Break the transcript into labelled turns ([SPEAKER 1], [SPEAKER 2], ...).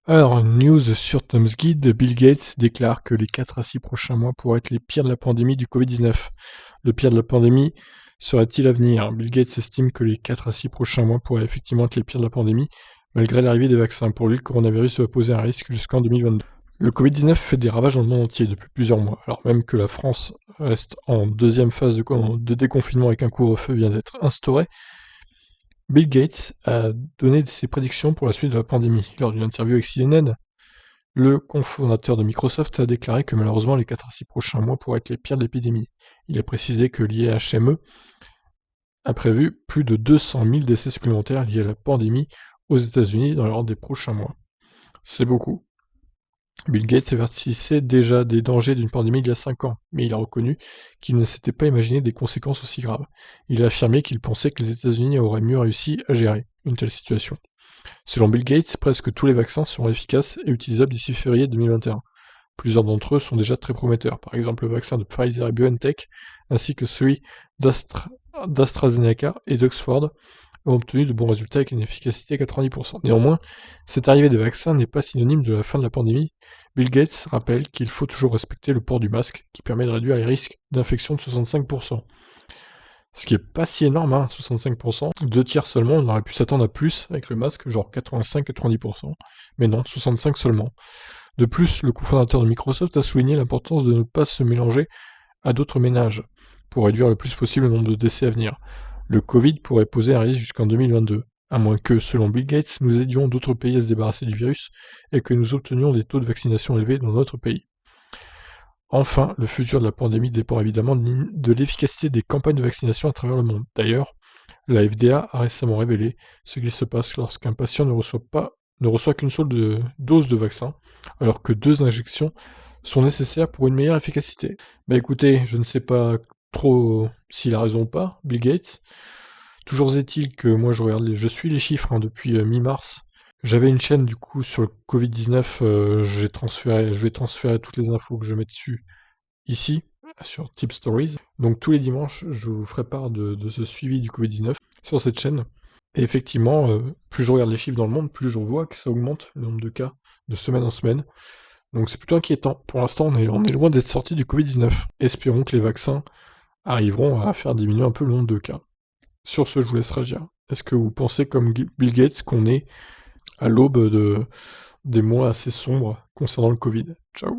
[SPEAKER 1] Alors, une news sur Tom's Guide, Bill Gates déclare que les 4 à 6 prochains mois pourraient être les pires de la pandémie du Covid-19. Le pire de la pandémie serait-il à venir? Bill Gates estime que les 4 à 6 prochains mois pourraient effectivement être les pires de la pandémie, malgré l'arrivée des vaccins. Pour lui, le coronavirus va poser un risque jusqu'en 2022. Le Covid-19 fait des ravages dans le monde entier depuis plusieurs mois, alors même que la France reste en deuxième phase de déconfinement avec un couvre-feu vient d'être instauré. Bill Gates a donné ses prédictions pour la suite de la pandémie. Lors d'une interview avec CNN, le cofondateur de Microsoft a déclaré que malheureusement les 4 à 6 prochains mois pourraient être les pires de l'épidémie. Il a précisé que l'IHME a prévu plus de 200 000 décès supplémentaires liés à la pandémie aux États-Unis dans l'ordre des prochains mois. C'est beaucoup. Bill Gates avertissait déjà des dangers d'une pandémie il y a 5 ans, mais il a reconnu qu'il ne s'était pas imaginé des conséquences aussi graves. Il a affirmé qu'il pensait que les États-Unis auraient mieux réussi à gérer une telle situation. Selon Bill Gates, presque tous les vaccins seront efficaces et utilisables d'ici février 2021. Plusieurs d'entre eux sont déjà très prometteurs, par exemple le vaccin de Pfizer et BioNTech, ainsi que celui d'AstraZeneca et d'Oxford, ont obtenu de bons résultats avec une efficacité à 90%. Néanmoins, cette arrivée des vaccins n'est pas synonyme de la fin de la pandémie. Bill Gates rappelle qu'il faut toujours respecter le port du masque, qui permet de réduire les risques d'infection de 65%. Ce qui est pas si énorme, hein, 65%. 2 tiers seulement, on aurait pu s'attendre à plus avec le masque, genre 85-90%. Mais non, 65 seulement. De plus, le cofondateur de Microsoft a souligné l'importance de ne pas se mélanger à d'autres ménages, pour réduire le plus possible le nombre de décès à venir. Le Covid pourrait poser un risque jusqu'en 2022, à moins que, selon Bill Gates, nous aidions d'autres pays à se débarrasser du virus et que nous obtenions des taux de vaccination élevés dans notre pays. Enfin, le futur de la pandémie dépend évidemment de l'efficacité des campagnes de vaccination à travers le monde. D'ailleurs, la FDA a récemment révélé ce qu'il se passe lorsqu'un patient ne reçoit qu'une seule dose de vaccin, alors que 2 injections sont nécessaires pour une meilleure efficacité. Bah écoutez, je ne sais pas trop s'il a raison ou pas, Bill Gates. Toujours est-il que moi je suis les chiffres hein, depuis mi-mars. J'avais une chaîne du coup sur le Covid-19, je vais transférer toutes les infos que je mets dessus ici, sur Tip Stories. Donc tous les dimanches, je vous ferai part de ce suivi du Covid-19 sur cette chaîne. Et effectivement, plus je regarde les chiffres dans le monde, plus je vois que ça augmente le nombre de cas de semaine en semaine. Donc c'est plutôt inquiétant. Pour l'instant, on est loin d'être sorti du Covid-19. Espérons que les vaccins arriveront à faire diminuer un peu le nombre de cas. Sur ce, je vous laisse réagir. Est-ce que vous pensez, comme Bill Gates, qu'on est à l'aube des mois assez sombres concernant le Covid? Ciao.